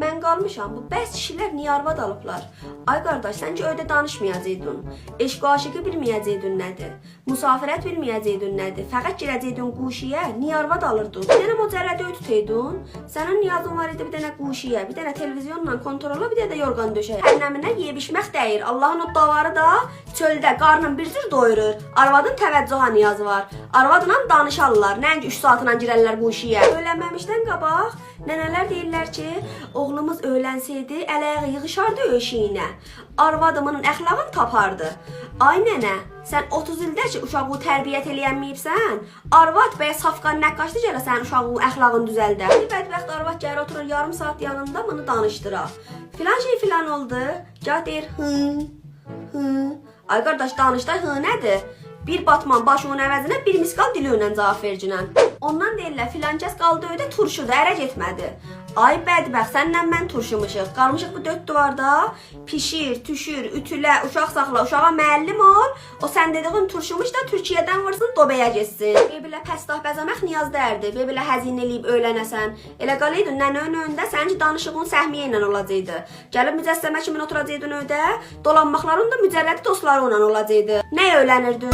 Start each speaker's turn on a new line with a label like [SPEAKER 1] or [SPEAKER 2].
[SPEAKER 1] Mən qalmışam, bu bəs kişilər niyə arvad alıblar? Ay qardaş, sən ki öydə danışmayacaqdın. Eşq aşıqı bilməyəcəkdin nədir? Musafirət bilməyəcəkdin nədir? Fəqət girəcəkdin quşiyə, niyə arvad alırdın? Bir dənə mocərrədə öy tutaydın. Sənin niyazın var idi bir dənə quşiyə, bir dənə televizyonla kontrolla, bir dənə də yorğan döşəyə. Ənəminə yeyib içmək dəyir. Allahın o davarı da çöldə qarnın bir cür doyurur. Arvadın təvəccüha niyazı var. Arvadla danışarlar. Nəinki 3 saatla girərlər quşiyə. Öylənməmişdən qabaq nənələr deyirlər ki, oğlumuz öyrənsəydi, əl-ayağı yığışardı öşüyünə. Arvadımın əxlaqını tapardı. Ay nənə, sən 30 ildə ki, uşağı tərbiyyət eləyənməyibsən, arvad bəyə safqan nəqqaşdı gələ sənin uşağın əxlaqını düzəldə. Bir bədbəxt arvad gəlir oturur yarım saat yanında bunu danışdıraq. Filan şey filan oldu. Gah deyir, Ay qardaş, danışda nədir? Bir batman başının əvəzinə bir miskal dili ilə cavab vercinən. Ondan deyirlər, filan kəs qaldı öydə turşuda, ərə getmədi. Ay bədbəxt, sənlə mən turşumuşuq. Qalmışıq bu 4 duvarda, pişir, tüşür, ütülə, uşaq saxla, uşağa müəllim ol. O sən dediğin turşumuş da Türkiyədən vursun, dobaya geçsin. Belə pəstah bəzəmək niyaz dərdi. Belə həzin eləyib öylənəsən. Elə qalaydın nənənin önündə sənin danışığın səhmiyyə ilə olacaqdı. Gəlib mücəssəmə kimi oturacaqdın öydə, dolanmaqların da mücərrədi dostları ilə olacaqdı. Nə öyrənirdin?